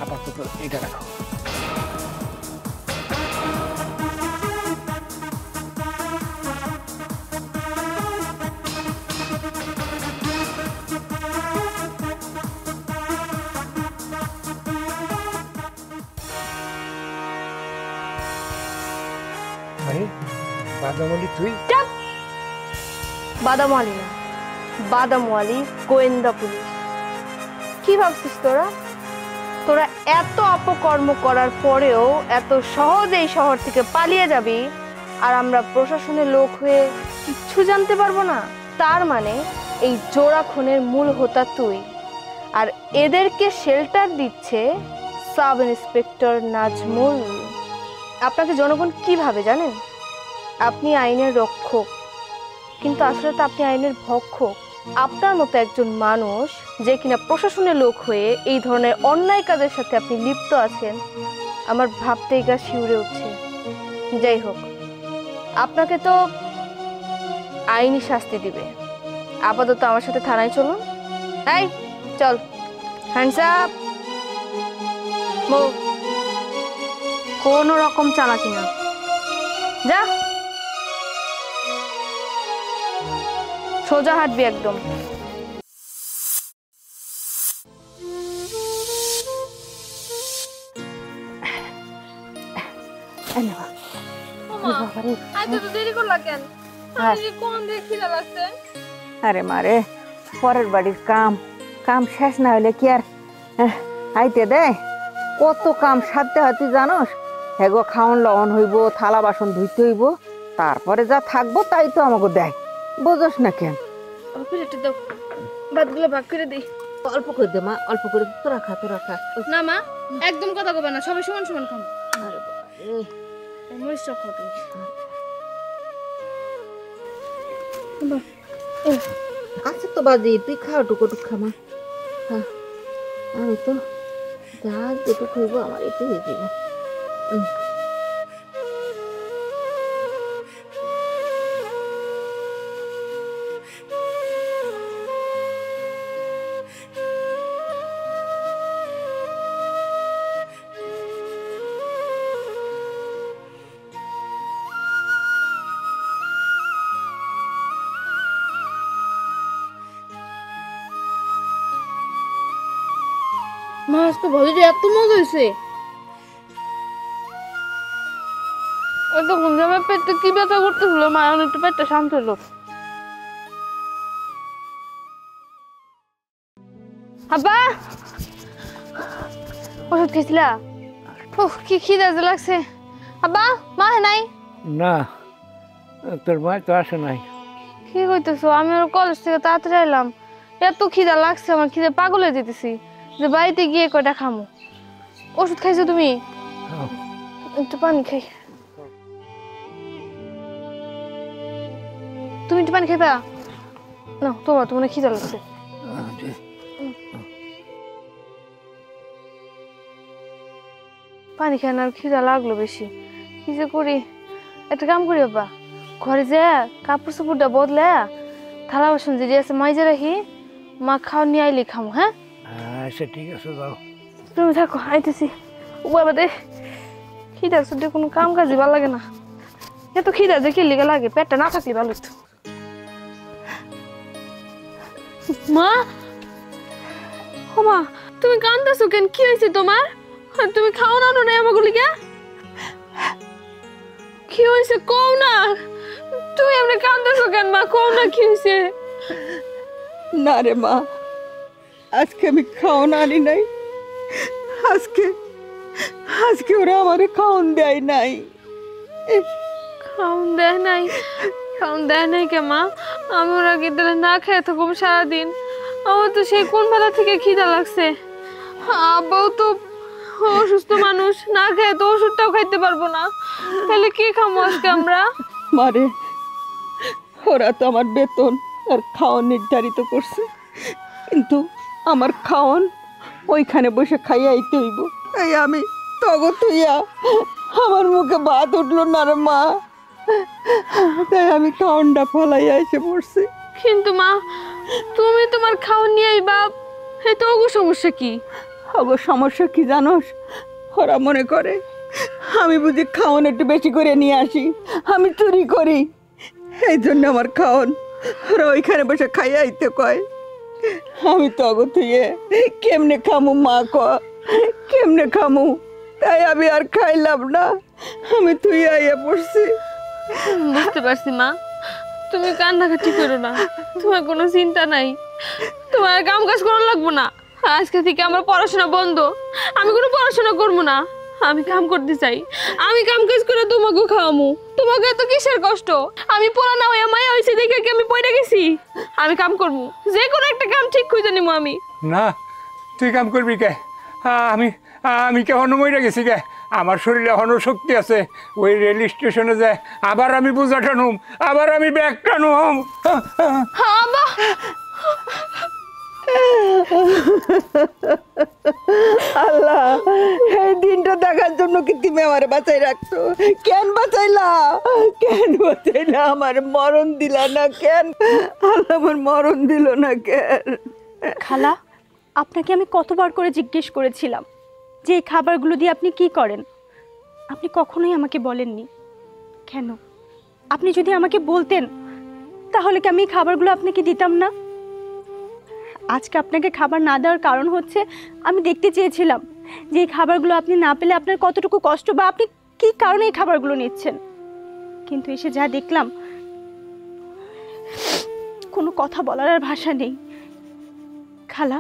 আপাতত এটা রাখো। বাদামলি তুই?
বাদামওয়ালি না, বাদামওয়ালি গোয়েন্দা পুলিশ। কি ভাবছিস তোরা? তোরা এত অপকর্ম করার পরেও এত সহজে এই শহর থেকে পালিয়ে যাবি আর আমরা প্রশাসনের লোক হয়ে কিচ্ছু জানতে পারবো না? তার মানে এই জোড়া খুনের মূল হোতা তুই, আর এদেরকে শেল্টার দিচ্ছে সাব ইন্সপেক্টর নাজমুল। আপনাকে জনগণ কি ভাবে জানেন? আপনি আইনের রক্ষক, কিন্তু আসলে তো আপনি আইনের ভক্ষক। আপনার মতো একজন মানুষ যে কিনা প্রশাসনের লোক হয়ে এই ধরনের অন্যায় কাজের সাথে আপনি লিপ্ত আছেন, আমার ভাবতেই গা শিউরে উঠছে। যাই হোক, আপনাকে তো আইনি শাস্তি দিবে। আপাতত আমার সাথে থানায় চলুন। এই চল, হ্যান্ডস আপ। কোনো রকম চালাকি না, যা সোজা হাঁটবি একদম।
আরে মারে, পরের বাড়ির কাম কাম শেষ না হলে কি আর আইতে দেয়? কত কাম সারতে হয় তুই জানোস? হেগো খাওন লওন হইব, থালা বাসন ধুইতে হইব, তারপরে যা থাকবো তাই তো আমাকে দেয়, বুঝোস না কেন?
ভাতগুলো ভাগ করে দিই।
অল্প করে দে মা, অল্প করে। তোরা খা, তোরা খা।
না মা, একদম কথা কবে না, সবাই সমান সমান খাবো।
আরে বাবা,
মরিচ চপ খাও তুমি।
আচ্ছা তো বাজি, তুই খাও, টুকু খা মা। আমি তো যা যেটুকু হইব আমার একটু হয়ে যাব।
মা আজকে ভাজিটা এত মজা হয়েছে, এতক্ষণ আমার পেটটা কি ব্যথা করতেছিল, মা এখন একটু পেটটা শান্ত হলো। আব্বা ওষুধ খেয়েছিলা? কি খিদে লাগছে। আব্বা মা নাই?
না, তোর মা তো আসে নাই।
কি কইতেছো? আমি ওর কলেজ থেকে তাড়াতাড়ি এলাম, এত খিদা লাগছে আমার, খিদে পাগল হয়ে যেতেছি যে বাড়িতে গিয়ে কয়টা খামো। ওষুধ খাইছো তুমি? একটু পানি খাই। তুমি একটু পানি খাইবা না? তোমার তো মনে খিদা লাগছে। পানি খাই না, খিদা লাগলো বেশি। কি যে করি, একটা কাম করি বাবা, ঘরে যা কাপড় চোপড়টা বদলে থালা বাসন যদি আছে মাইজে রাখি, মা খাওয়া নিয়ে আইলে খামো। হ্যাঁ
আচ্ছা ঠিক আছে, যাও
তুমি থাকো, আইতেছি। ও বাবা দে, খিদা শুধু কোনো কাম কাজই ভালো লাগে না। এত খিদা যে কি লিগে লাগে, পেটটা না থাকলে ভালো হতো। মা, ও মা, তুমি কান্দাছো কেন? কি হয়েছে তোমার? আর তুমি খাও না না আমাগুলি কে? কি হয়েছে কও না? তুমি এমনি কান্দাছো কেন মা? কও না কি হয়েছে?
না রে মা, আজকে আমি খাওন আনি নাই। আজকে ওরা আমারে খাওন দেয় নাই।
খাওন দেয় নাই? খাওন দেয় নাই কে মা? আমি ওরা গিয়ে না খেয়ে থাকুম সারাদিন। আমার তো সেই কোন বেলা থেকে খিদা লাগছে। আব্বাও তো অসুস্থ মানুষ, না খেয়ে তো ওষুধটাও খাইতে পারবো না। তাহলে কি খামো আজকে আমরা?
মারে, ওরা তো আমার বেতন আর খাওয়ান নির্ধারিত করছে, কিন্তু আমার খাওয়ান ওইখানে বসে খাইয়াইতে হইব। এই আমি তগো তুইয়া আমার মুখে ভাত উঠলো না রে মা, তাই আমি খাওয়ানটা ফলাইয়া এসে পড়ছি।
কিন্তু মা, তুমি তোমার খাওয়ান নিয়ে আইবা, এই তো ওগো সমস্যা কি?
ওগো সমস্যা কি জানোস? ওরা মনে করে আমি বুঝি খাওয়ান একটু বেশি করে নিয়ে আসি, আমি চুরি করি। এই জন্য আমার খাওয়ান ওরা ওইখানে বসে খাইয়াইতে কয়। আমি তো অগো তুইয়ে কেমনে খামু মা, ক কেমনে খামু? তাই আমি আর খাইলাম না, আমি তুই আইয়া পড়ছি।
বুঝতে পারছি মা, তুমি কান্নাকাটি করো না, তোমার কোনো চিন্তা নাই। তোমার কাম কাজ করা লাগবো না। আজকে থেকে আমার পড়াশোনা বন্ধ, আমি কোনো পড়াশোনা করবো না। আমি কাম করতে চাই, আমি কাম কাজ করে তোমাকে খাওয়ামু। তোমাকে তো কিসের কষ্ট? আমি পড়া না হইয়া মায়া হয়েছে দেখে কি আমি পড়ে গেছি? আমি কাম করবো, যে কোনো একটা কাম ঠিক খুঁজে নিবো আমি।
না, তুই কাম করবি কে? আমি আমি কেমন মরে গেছি কে? আমার শরীরে এখনো শক্তি আছে। ওই রেল স্টেশনে যায় আবার আমি বোঝা টানুম, আবার আমি ব্যাগ টানুম।
আল্লাহ, এই দিনটা দেখার জন্য কি তুমি আমার বাঁচাই রাখছো? কেন বাঁচাইলা? কেন বাঁচাইলা? আমার মরণ দিলা না কেন? আল্লাহ আমার মরণ দিল না কেন?
খালা, আপনাকে আমি কতবার করে জিজ্ঞেস করেছিলাম যে এই খাবারগুলো দিয়ে আপনি কি করেন। আপনি কখনোই আমাকে বলেননি কেন? আপনি যদি আমাকে বলতেন তাহলে কি আমি এই খাবারগুলো আপনাকে দিতাম না? আজকে আপনাকে খাবার না দেওয়ার কারণ হচ্ছে আমি দেখতে চেয়েছিলাম যে এই খাবারগুলো আপনি না পেলে আপনার কতটুকু কষ্ট, বা আপনি কী কারণে এই খাবারগুলো নিচ্ছেন। কিন্তু এসে যা দেখলাম, কোনো কথা বলার আর ভাষা নেই। খালা,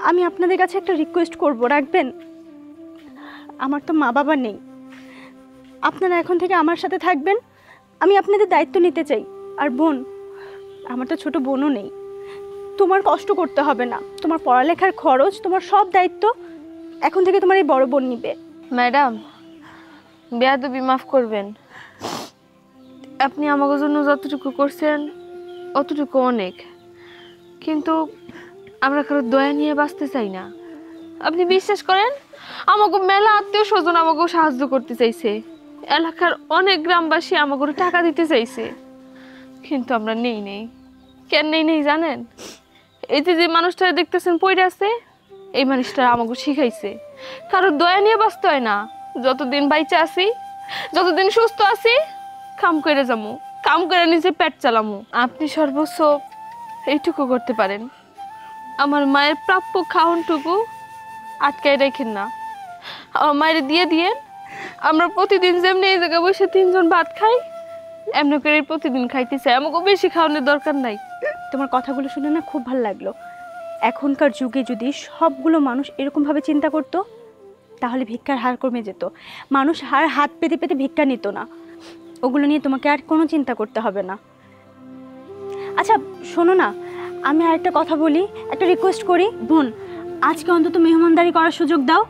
আমি আপনাদের কাছে একটা রিকোয়েস্ট করব, রাখবেন? আমার তো মা বাবা নেই, আপনারা এখন থেকে আমার সাথে থাকবেন। আমি আপনাদের দায়িত্ব নিতে চাই। আর বোন, আমার তো ছোট বোনও নেই, তোমার কষ্ট করতে হবে না। তোমার পড়ালেখার খরচ, তোমার সব দায়িত্ব এখন থেকে তোমার এই বড় বোন নিবে।
ম্যাডাম, বেয়াদবি মাফ করবেন। আপনি আমাকে জন্য যতটুকু করছেন অতটুকু অনেক, কিন্তু আমরা কারো দয়া নিয়ে বাঁচতে চাই না। আপনি বিশ্বাস করেন, আমাকে মেলা আত্মীয় স্বজন আমাকেও সাহায্য করতে চাইছে, এলাকার অনেক গ্রামবাসী আমাকে টাকা দিতে চাইছে, কিন্তু আমরা নেই। কেন নেই জানেন? এই যে মানুষটা দেখতেছেন পড়ে আছে, এই মানুষটা আমাকে শিখাইছে কারো দয়া নিয়ে বাঁচতে হয় না। যতদিন বাইচে আছি, যতদিন সুস্থ আছি, কাম করে যাবো, কাম করে নিজে পেট চালামু। আপনি সর্বোচ্চ এইটুকু করতে পারেন, আমার মায়ের প্রাপ্য খাওয়ানটুকু আটকায় রেখেন না, আমার মায়ের দিয়ে দিয়ে। আমরা প্রতিদিন যেমনি এই জায়গায় বসে 3 জন ভাত খাই, এমনি করে প্রতিদিন খাইতে চাই, আমাকে বেশি খাওয়ানোর দরকার নাই।
তোমার কথাগুলো শুনে না খুব ভালো লাগলো। এখনকার যুগে যদি সবগুলো মানুষ এরকমভাবে চিন্তা করতো তাহলে ভিক্ষার হার কমে যেত। মানুষ হাত পেতে পেতে ভিক্ষা নিত না। ওগুলো নিয়ে তোমাকে আর কোনো চিন্তা করতে হবে না। আচ্ছা শোনো না, আমি আরেকটা কথা বলি, একটা রিকোয়েস্ট করি। বোন, আজকে অন্তত মেহমানদারি করার সুযোগ দাও।